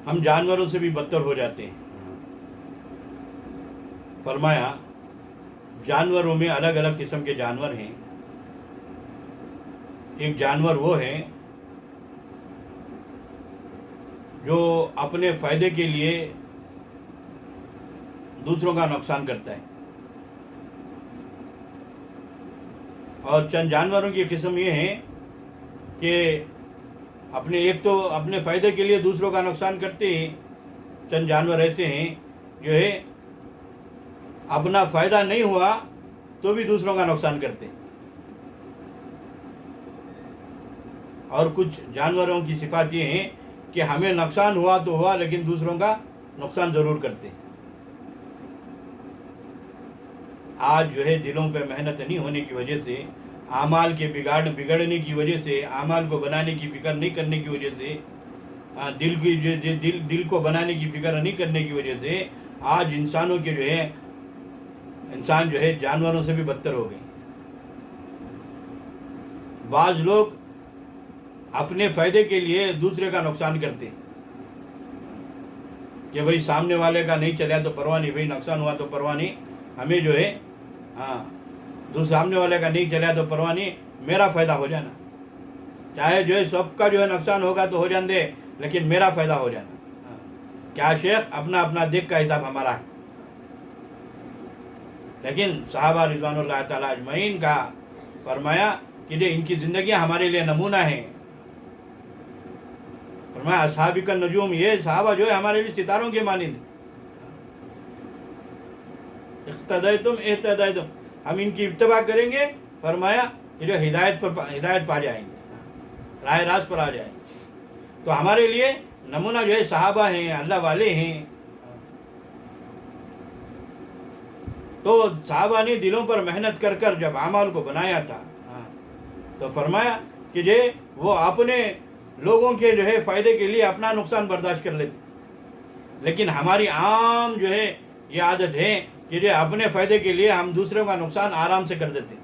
ہم جانوروں سے بھی بدتر ہو جاتے ہیں۔ فرمایا جانوروں میں الگ الگ قسم کے جانور ہیں۔ ایک جانور وہ ہے جو اپنے فائدے کے لیے دوسروں کا نقصان کرتا ہے، اور چند جانوروں کی قسم یہ ہے کہ ایک تو اپنے فائدے کے لیے دوسروں کا نقصان کرتے ہیں، چند جانور ایسے ہیں جو ہے اپنا فائدہ نہیں ہوا تو بھی دوسروں کا نقصان کرتے ہیں، اور کچھ جانوروں کی صفات یہ ہیں کہ ہمیں نقصان ہوا تو ہوا لیکن دوسروں کا نقصان ضرور کرتے ہیں۔ آج جو ہے دلوں پہ محنت نہیں ہونے کی وجہ سے، اعمال کے بگڑنے کی وجہ سے، اعمال کو بنانے کی فکر نہیں کرنے کی وجہ سے، دل کو بنانے کی فکر نہیں کرنے کی وجہ سے آج انسان جو ہے جانوروں سے بھی بدتر ہو گئے۔ بعض لوگ اپنے فائدے کے لیے دوسرے کا نقصان کرتے ہیں کہ بھئی سامنے والے کا نہیں چلا تو پرواہ نہیں، بھئی نقصان ہوا تو پرواہ نہیں، ہمیں جو ہے سامنے والے کا نہیں چلا تو پرواہ نہیں، میرا فائدہ ہو جانا، چاہے جو ہے سب کا جو ہے نقصان ہوگا تو ہو جان دے لیکن میرا فائدہ ہو جانا۔ کیا شیخ اپنا دیکھ کا حساب ہمارا ہے، لیکن صحابہ رضوان اللہ تعالیٰ اجمعین کا فرمایا کہ ان کی زندگیاں ہمارے لیے نمونہ ہیں۔ فرمایا اصحاب کا نجوم، یہ صحابہ جو ہے ہمارے لیے ستاروں کے مانند، اقتدیتم اہتدیتم، ہم ان کی اتباع کریں گے، فرمایا کہ جو ہدایت پا جائیں گے، راہ راست پر آ جائیں گے۔ تو ہمارے لیے نمونہ جو ہے صحابہ ہیں، اللہ والے ہیں۔ تو صحابہ نے دلوں پر محنت کر جب اعمال کو بنایا تھا تو فرمایا کہ جو وہ اپنے لوگوں کے جو ہے فائدے کے لیے اپنا نقصان برداشت کر لیتے، لیکن ہماری عام جو ہے یہ عادت ہے کہ جو اپنے فائدے کے لیے ہم دوسروں کا نقصان آرام سے کر دیتے۔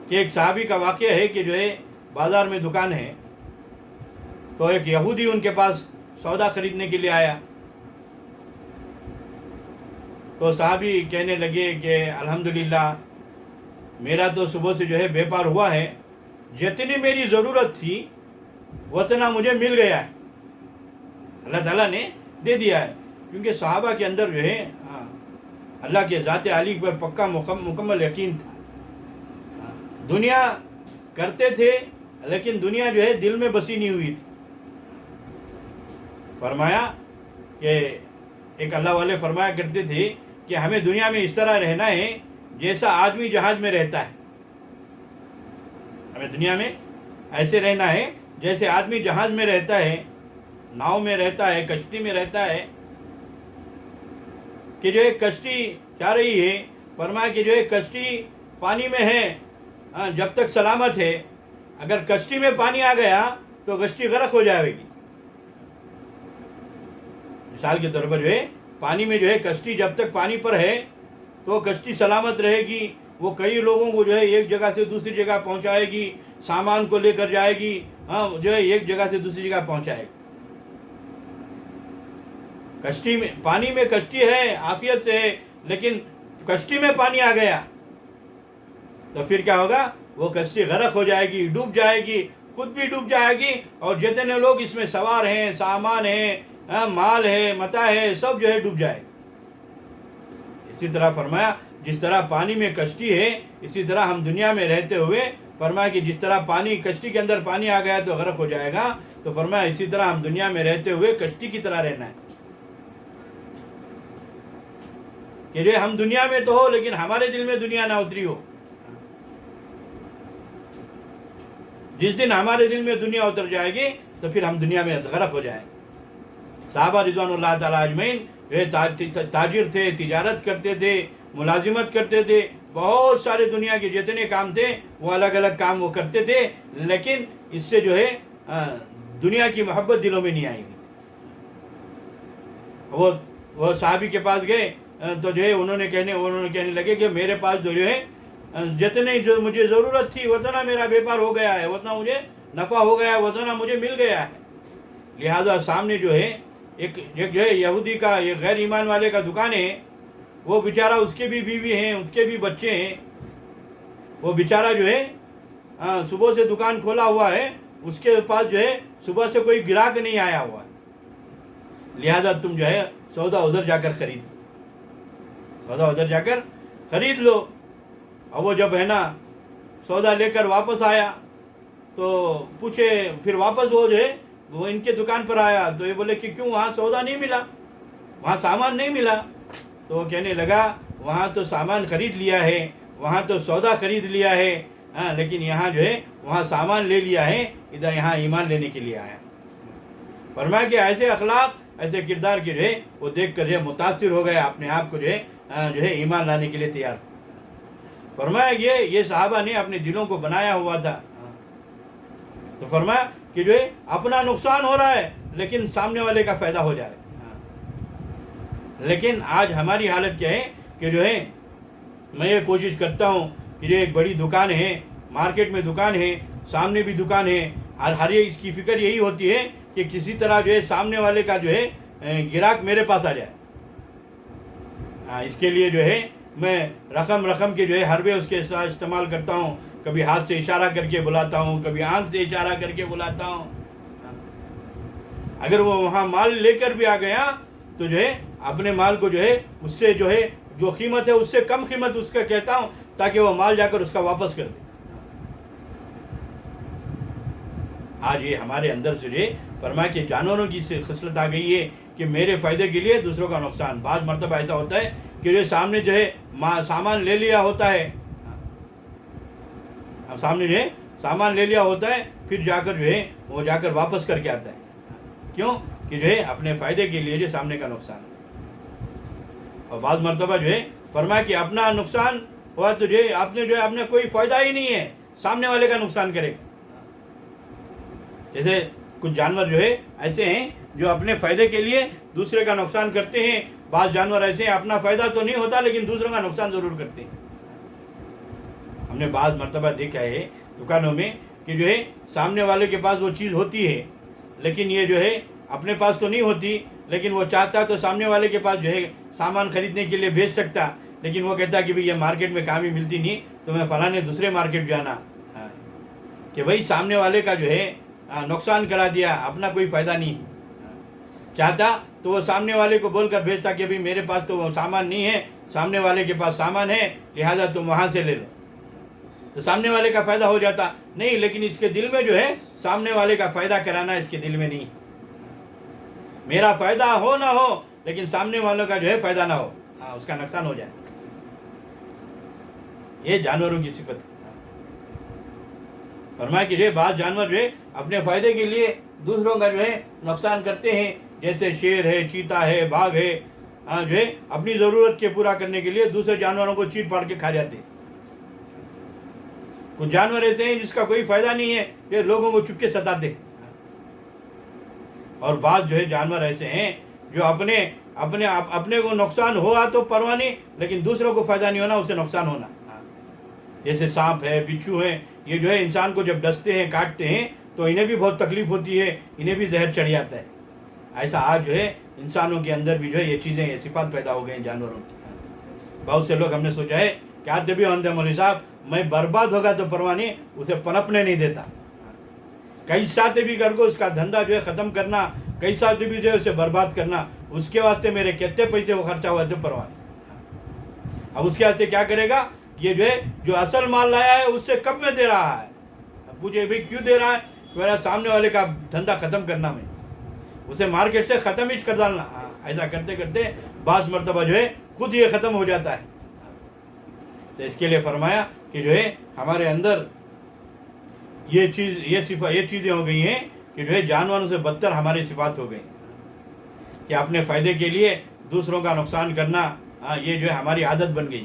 کہ ایک صحابی کا واقعہ ہے کہ جو ہے بازار میں دکان ہے، تو ایک یہودی ان کے پاس سودا خریدنے کے لیے آیا، تو صحابی کہنے لگے کہ الحمدللہ میرا تو صبح سے جو ہے بیپار ہوا ہے، جتنی میری ضرورت تھی اتنا مجھے مل گیا ہے، اللہ تعالیٰ نے دے دیا ہے۔ کیونکہ صحابہ کے اندر جو ہے اللہ کے ذات عالی پر پکا مکمل یقین تھا۔ دنیا کرتے تھے لیکن دنیا جو ہے دل میں بسی نہیں ہوئی تھی۔ فرمایا کہ ایک اللہ والے فرمایا کرتے تھے کہ ہمیں دنیا میں اس طرح رہنا ہے جیسا آدمی جہاز میں رہتا ہے، ہمیں دنیا میں ایسے رہنا ہے جیسے آدمی جہاز میں رہتا ہے، ناؤ میں رہتا ہے، کشتی میں رہتا ہے، کہ جو ہے کشتی کیا رہی ہے، فرمایا کہ جو ہے کشتی پانی میں ہے جب تک سلامت ہے، اگر کشتی میں پانی آ گیا تو کشتی غرق ہو جائے گی۔ مثال کے طور پر جو ہے پانی میں جو ہے کشتی جب تک پانی پر ہے تو کشتی سلامت رہے گی، وہ کئی لوگوں کو جو ہے ایک جگہ سے دوسری جگہ پہنچائے گی، سامان کو لے کر جائے گی، جو ہے ایک جگہ سے دوسری جگہ پہنچائے گی۔ کشتی میں پانی میں کشتی ہے عافیت سے ہے، لیکن کشتی میں پانی آ گیا تو پھر کیا ہوگا، وہ کشتی غرق ہو جائے گی، ڈوب جائے گی، خود بھی ڈوب جائے گی، اور جتنے لوگ اس میں سوار ہیں، سامان ہے، مال ہے، متاع ہے، سب جو ہے ڈوب جائے گا۔ اسی طرح فرمایا جس طرح پانی میں کشتی ہے، اسی طرح ہم دنیا میں رہتے ہوئے فرمایا کہ جس طرح پانی کشتی کے اندر پانی آ گیا تو غرق ہو جائے گا، تو فرمایا اسی طرح ہم دنیا میں رہتے ہوئے کشتی کی طرح رہنا ہے، کہ جو ہم دنیا میں تو ہو لیکن ہمارے دل میں دنیا نہ اتری ہو۔ جس دن ہمارے دل میں دنیا اتر جائے گی تو پھر ہم دنیا میں غرق ہو جائیں گے۔ صحابہ رضوان اللہ تعالیٰ اجمعین تاجر تھے، تجارت کرتے تھے، ملازمت کرتے تھے، بہت سارے دنیا کے جتنے کام تھے وہ الگ الگ کام وہ کرتے تھے، لیکن اس سے جو ہے دنیا کی محبت دلوں میں نہیں آئے گی۔ وہ صحابی کے پاس گئے تو جو ہے انہوں نے کہنے لگے کہ میرے پاس جو ہے جتنے جو مجھے ضرورت تھی اتنا میرا بیپار ہو گیا ہے، اتنا مجھے نفع ہو گیا ہے، اتنا مجھے مل گیا ہے۔ لہذا سامنے جو ہے ایک جو ہے یہودی کا، ایک غیر ایمان والے کا دکان ہے، وہ بیچارہ، اس کے بھی بیوی ہیں، اس کے بھی بچے ہیں، وہ بیچارہ جو ہے صبح سے دکان کھولا ہوا ہے، اس کے پاس جو ہے صبح سے کوئی گراہک نہیں آیا ہوا ہے، لہذا تم جو ہے سودا ادھر جا کر خرید لو۔ اور وہ جب ہے نا سودا لے کر واپس آیا تو پوچھے، پھر واپس وہ جو ہے وہ ان کے دکان پر آیا تو یہ بولے کہ کیوں، وہاں سودا نہیں ملا، وہاں سامان نہیں ملا؟ تو وہ کہنے لگا وہاں تو سامان خرید لیا ہے، وہاں تو سودا خرید لیا ہے، لیکن یہاں جو ہے وہاں سامان لے لیا ہے، ادھر یہاں ایمان لینے کے لیے آیا۔ فرمایا کہ ایسے اخلاق، ایسے کردار کے جو ہے وہ دیکھ کر جو ہے متاثر ہو گیا، اپنے آپ کو جو ہے ایمان لانے کے لیے تیار۔ فرمایا یہ صحابہ نے اپنے دلوں کو بنایا ہوا تھا۔ تو فرمایا کہ جو ہے اپنا نقصان ہو رہا ہے لیکن سامنے والے کا فائدہ ہو جائے۔ لیکن آج ہماری حالت کیا ہے کہ جو ہے میں یہ کوشش کرتا ہوں کہ جو ایک بڑی دکان ہے، مارکیٹ میں دکان ہے، سامنے بھی دکان ہے، اور ہر اس کی فکر یہی ہوتی ہے کہ کسی طرح جو ہے سامنے والے کا جو ہے گراہک میرے پاس آ جائے۔ اس کے لیے جو ہے میں رقم کے جو ہے حربے اس کے ساتھ استعمال کرتا ہوں، کبھی ہاتھ سے اشارہ کر کے بلاتا ہوں، کبھی آنکھ سے اشارہ کر کے بلاتا ہوں۔ اگر وہ وہاں مال لے کر بھی آ گیا تو جو ہے اپنے مال کو جو ہے اس سے جو ہے جو قیمت ہے اس سے کم قیمت اس کا کہتا ہوں تاکہ وہ مال جا کر اس کا واپس کر دے۔ آج یہ ہمارے اندر سے جو ہے فرمایا کہ جانوروں کی خصلت آ گئی ہے کہ میرے فائدے کے لیے دوسروں کا نقصان۔ بعض مرتبہ ایسا ہوتا ہے کہ جو سامنے جو ہے سامان لے لیا ہوتا ہے، سامنے جو ہے سامان لے لیا ہوتا ہے، پھر جا کر جو ہے وہ جا کر واپس کر کے آتا ہے، کیوں کہ جو ہے اپنے فائدے کے لیے جو سامنے کا نقصان۔ اور بعض مرتبہ جو ہے فرمایا کہ اپنا نقصان ہوا تو جو ہے آپ نے جو ہے اپنا کوئی فائدہ ہی نہیں ہے، سامنے والے کا نقصان کرے گا۔ جیسے کچھ جانور جو ہے ایسے ہیں جو اپنے فائدے کے لیے دوسرے کا نقصان کرتے ہیں، بعض جانور ایسے ہیں اپنا فائدہ تو نہیں ہوتا لیکن دوسروں کا نقصان ضرور کرتے ہیں۔ ہم نے بعض مرتبہ دیکھا ہے دکانوں میں کہ جو ہے سامنے والے کے پاس وہ چیز ہوتی ہے لیکن یہ جو ہے اپنے پاس تو نہیں ہوتی، لیکن وہ چاہتا تو سامنے والے کے پاس جو ہے سامان خریدنے کے لیے بھیج سکتا، لیکن وہ کہتا کہ بھئی یہ مارکیٹ میں کام ہی ملتی نہیں تو میں فلاں دوسرے مارکیٹ جانا، کہ بھئی سامنے والے کا جو ہے نقصان کرا دیا، اپنا کوئی فائدہ نہیں چاہتا تو وہ سامنے والے کو بول کر بھیجتا کہ بھئی میرے پاس تو وہ سامان نہیں ہے، سامنے والے کے پاس سامان ہے، لہذا تم وہاں سے لے لو، تو سامنے والے کا فائدہ ہو جاتا۔ نہیں، لیکن اس کے دل میں جو ہے سامنے والے کا فائدہ کرانا اس کے دل میں نہیں، میرا فائدہ ہو نہ ہو لیکن سامنے والوں کا جو ہے فائدہ نہ ہو، اس کا نقصان ہو جائے۔ یہ جانوروں کی صفت ہے۔ فرمایا کہ جو ہے بعض جانور جو ہے اپنے فائدے کے لیے دوسروں کا جو ہے نقصان کرتے ہیں، جیسے شیر ہے، چیتا ہے، باغ ہے، جو ہے اپنی ضرورت کے پورا کرنے کے لیے دوسرے جانوروں کو چیٹ پاڑ کے کھا جاتے ہیں۔ کچھ جانور ایسے ہیں جس کا کوئی فائدہ نہیں ہے، یہ لوگوں کو چپ کے ستاتے ہیں۔ اور بعض جو ہے جانور ایسے ہیں جو اپنے کو نقصان ہوا تو پرواہ نہیں، لیکن دوسروں کو فائدہ نہیں ہونا، اسے نقصان ہونا۔ جیسے سانپ ہے، بچھو ہیں، یہ جو ہے انسان کو جب ڈستے ہیں، کاٹتے ہیں تو انہیں بھی بہت تکلیف ہوتی ہے، انہیں بھی زہر چڑھ جاتا ہے۔ ایسا آج جو ہے انسانوں کے اندر بھی جو ہے یہ چیزیں، یہ صفات پیدا ہو گئی ہیں جانوروں کی۔ بہت سے لوگ ہم نے سوچا ہے کیا دبی ہوندے مولوی صاحب، میں برباد ہوگا تو پرواہ نہیں، اسے پنپنے نہیں دیتا، کئی ساتھ بھی کر کو اس کا دھندا جو ہے ختم کرنا، کئی ساتھ بھی جو ہے اسے برباد کرنا، اس کے واسطے میرے کتنے پیسے وہ خرچہ ہوا تو پرواہ نہیں۔ اب اس کے واسطے کیا کرے گا، یہ جو ہے جو اصل مال لایا ہے اس سے کم میں دے رہا ہے۔ اب پوچھے بھائی کیوں دے رہا ہے، میرا سامنے والے کا دھندا ختم کرنا، میں اسے مارکیٹ سے ختم ہی کر ڈالنا۔ ایسا کرتے کرتے بعض مرتبہ جو ہے خود یہ ختم ہو جاتا ہے۔ تو اس کے لیے فرمایا کہ جو ہے ہمارے اندر یہ چیزیں ہو گئی ہیں کہ جو ہے جانوروں سے بدتر ہماری صفات ہو گئی کہ اپنے فائدے کے لیے دوسروں کا نقصان کرنا، یہ جو ہے ہماری عادت بن گئی۔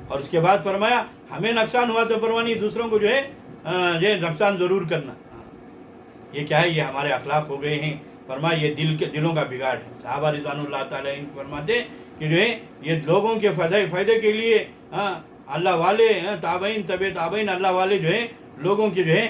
اور اس کے بعد فرمایا ہمیں نقصان ہوا تو پرواہ نہیں، دوسروں کو جو ہے نقصان ضرور کرنا۔ یہ کیا ہے، یہ ہمارے اخلاق ہو گئے ہیں۔ فرمایا یہ دلوں کا بگاڑ ہے۔ صحابہ رضوان اللہ تعالیٰ عنہ فرماتے کہ جو ہے یہ لوگوں کے فائدے کے لیے اللہ والے، تابعین، طبع تابعین، اللہ والے جو ہے لوگوں کے جو ہے